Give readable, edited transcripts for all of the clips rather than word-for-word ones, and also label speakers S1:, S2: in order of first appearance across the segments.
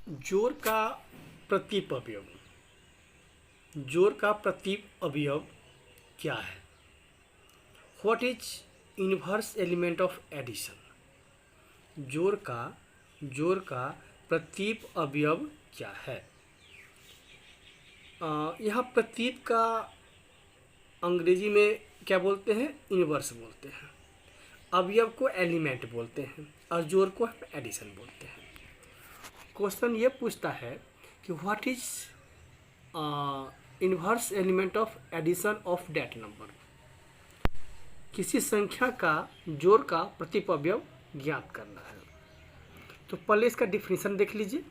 S1: जोड़ का प्रतीप अवयव। जोड़ का प्रतीप अवयव क्या है? What is inverse element of addition? जोड़ का प्रतीप अवयव क्या है? यहाँ प्रतीप का अंग्रेजी में क्या बोलते हैं? इनवर्स बोलते हैं। अवयव को एलिमेंट बोलते हैं और जोड़ को एडिशन बोलते हैं। क्वेश्चन ये पूछता है कि what is inverse element of addition of that number. किसी संख्या का जोड़ का प्रतीप अवयव ज्ञात करना है। तो पहले इसका डिफिनीशन देख लीजिए।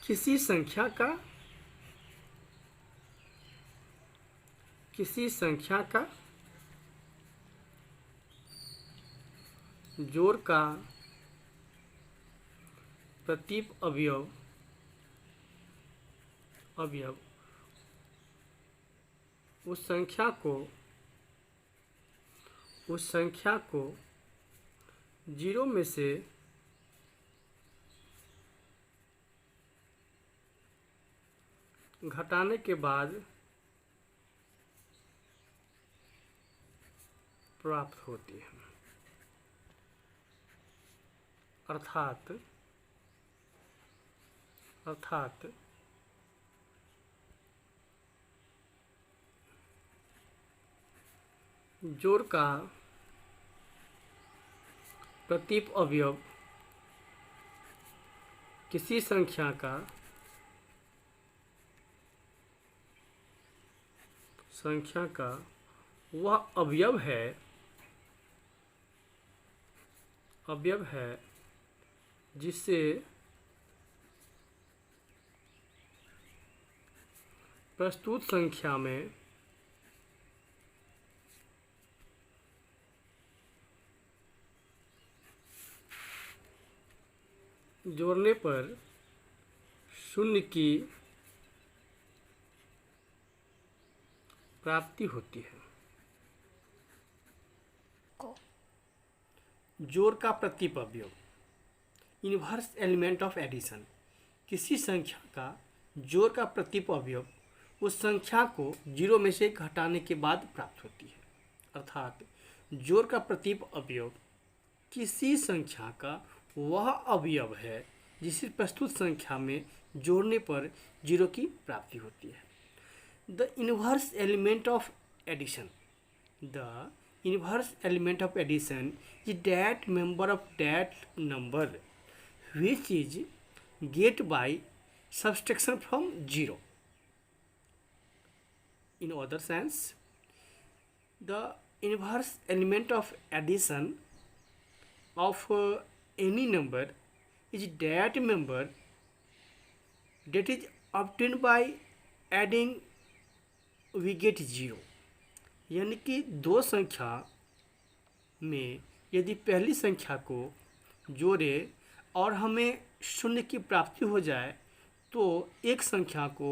S1: किसी संख्या का जोड़ का प्रतीप अवयव उस संख्या को जीरो में से घटाने के बाद प्राप्त होती है। अर्थात जोड़ का प्रतीप अवयव किसी संख्या का वह अवयव है जिससे प्रस्तुत संख्या में जोड़ने पर शून्य की प्राप्ति होती है। जोड़ का प्रतीप अवयव इनवर्स एलिमेंट ऑफ एडिशन। किसी संख्या का जोड़ का प्रतीप अवयव उस संख्या को जीरो में से घटाने के बाद प्राप्त होती है। अर्थात जोड़ का प्रतीप अवयव किसी संख्या का वह अवयव है जिसे प्रस्तुत संख्या में जोड़ने पर जीरो की प्राप्ति होती है। The inverse element of addition is that member of that number which is get by subtraction from zero. In other sense, the inverse element of addition of any number is that member that is obtained by adding we get zero. यानी कि दो संख्या में यदि पहली संख्या को जोड़े और हमें शून्य की प्राप्ति हो जाए तो एक संख्या को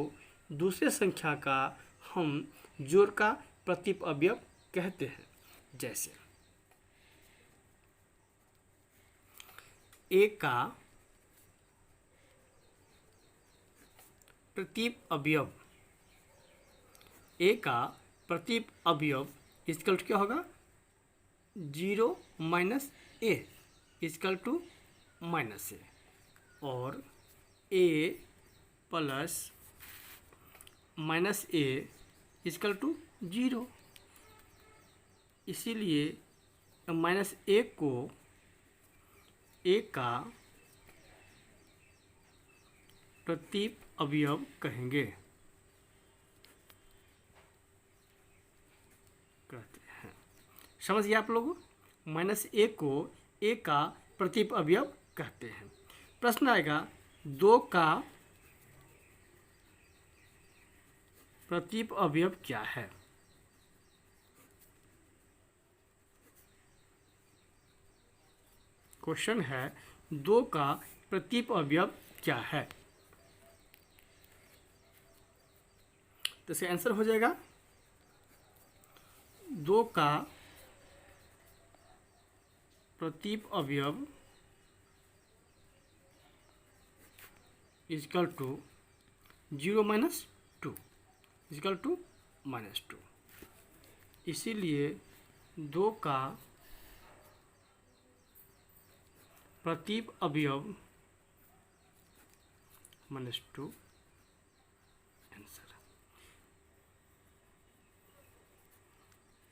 S1: दूसरे संख्या का हम जोड़ का प्रतीप अवयव कहते हैं। जैसे a का प्रतीप अवयव इसका क्या होगा? 0 minus a equal to minus a और a plus minus a equal to 0। इसीलिए माइनस ए को a का प्रतीप अवयव कहेंगे। समझिए आप लोग, माइनस ए को ए का प्रतीप अवयव कहते हैं। प्रश्न आएगा 2 का प्रतीप अवयव क्या है? क्वेश्चन है 2 का प्रतीप अवयव क्या है? तो इसका आंसर हो जाएगा 2 का प्रतीप अवयव equal to 0 minus 2 equal to -2। इसीलिए 2 का प्रतीप अवयव -2 आंसर।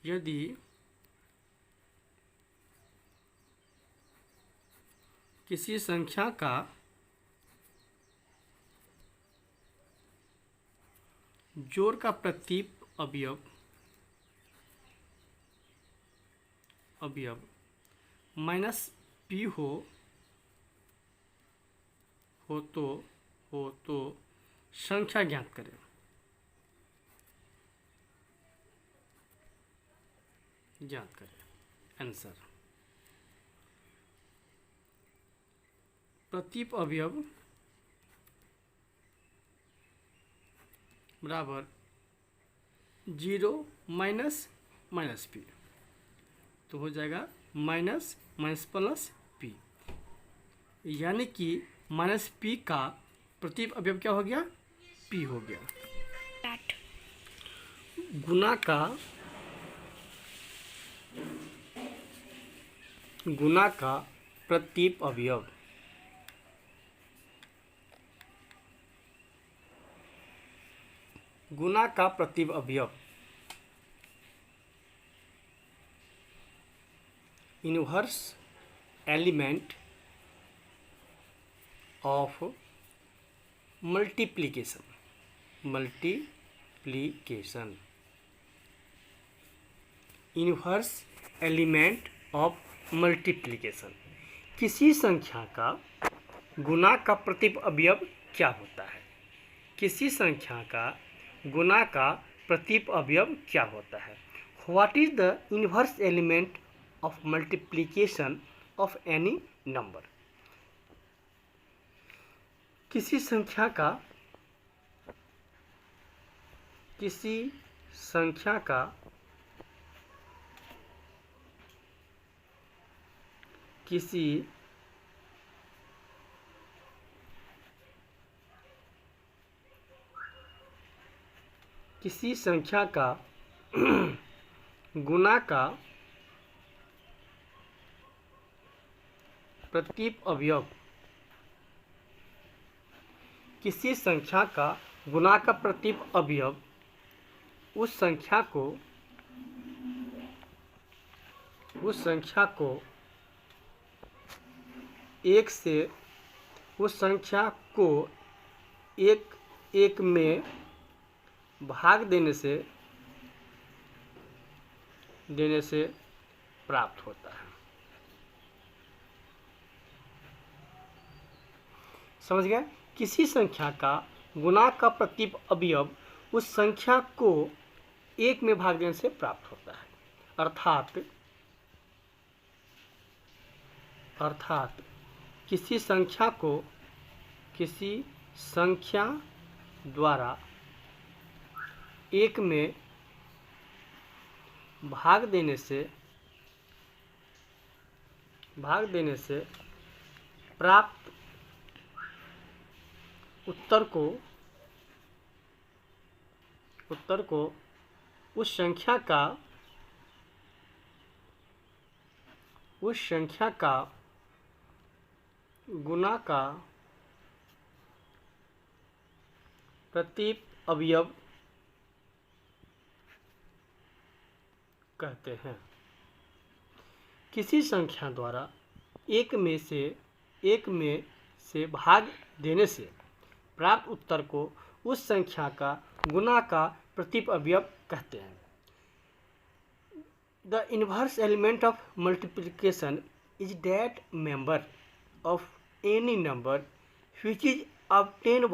S1: यदि किसी संख्या का जोड़ का प्रतीप अवयव -p हो तो संख्या ज्ञात करें। आंसर। प्रतीप अवयव बराबर 0 माइनस -p, तो हो जाएगा माइनस प्लस p, यानी कि -p का प्रतीप अवयव क्या हो गया? p हो गया। गुना का प्रतीप अवयव inverse element of multiplication inverse element of multiplication. किसी संख्या का गुना का प्रतीप अवयव क्या होता है? किसी संख्या का गुना का प्रतीप अवयव क्या होता है? What is the inverse element of multiplication of any number? किसी संख्या का गुना का प्रतीप अवयव किसी संख्या का गुना का प्रतीप अवयव उस संख्या को एक में भाग देने से प्राप्त होता है। समझ गए? किसी संख्या का गुना का प्रतीप अवयव उस संख्या को एक में भाग देने से प्राप्त होता है। अर्थात किसी संख्या द्वारा एक में भाग देने से प्राप्त उत्तर को उस संख्या का गुना का प्रतीप अवयव कहते हैं। किसी संख्या द्वारा एक में से भाग देने से प्राप्त उत्तर को उस संख्या का गुना का प्रतीप अवयव कहते हैं। The inverse element of multiplication is that member of any number which is obtained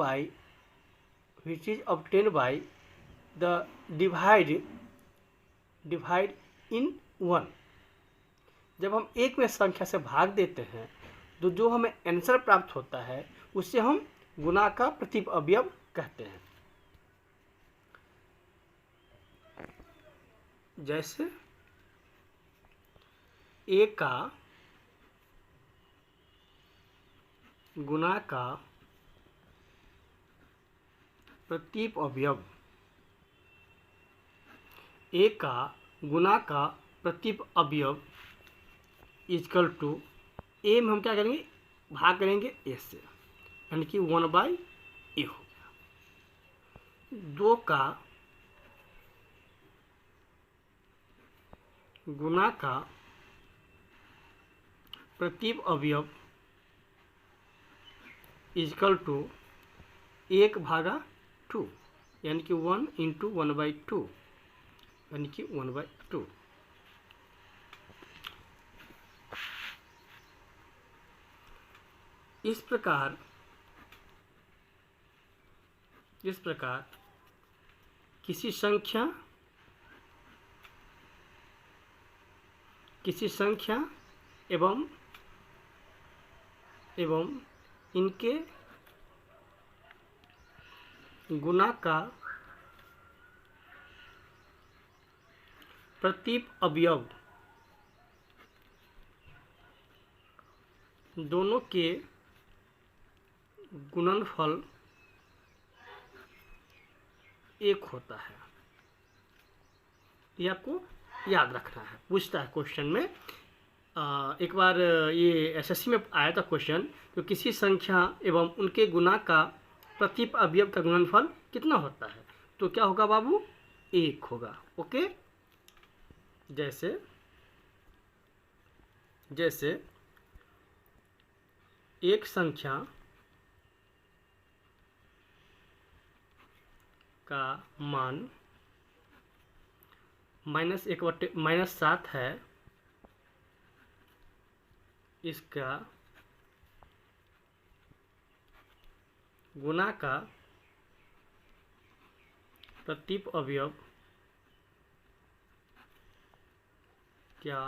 S1: by the divide in 1। जब हम एक में संख्या से भाग देते हैं तो जो हमें आंसर प्राप्त होता है उसे हम गुना का प्रतीप अवयव कहते हैं। जैसे a का गुना का प्रतीप अवयव ए का गुना का प्रतीप अवयव इजकल टू ए में हम क्या करेंगे, भाग करेंगे ए से, यानी कि 1/a हो गया। 2 का गुना का प्रतीप अवयव इजकल टू 1/2, यानी कि 1 × 1/2, यानी कि 1/2। इस प्रकार किसी संख्या एवं इनके गुना का प्रतीप अवयव दोनों के गुणनफल एक होता है। ये आपको याद रखना है, पूछता है क्वेश्चन में। एक बार ये एसएससी में आया था क्वेश्चन, तो किसी संख्या एवं उनके गुना का प्रतीप अवयव का गुणनफल कितना होता है, तो क्या होगा बाबू, 1 होगा। ओके, जैसे एक संख्या का मान -7 है, इसका गुना का प्रतीप अवयव क्या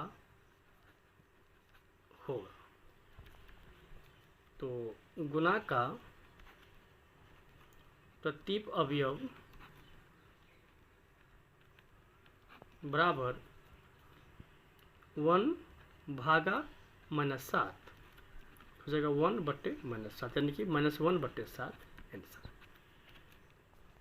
S1: होगा, तो गुना का प्रतीप अवयव बराबर 1/-7 हो जाएगा, 1/-7, यानी कि -1/7 आंसर।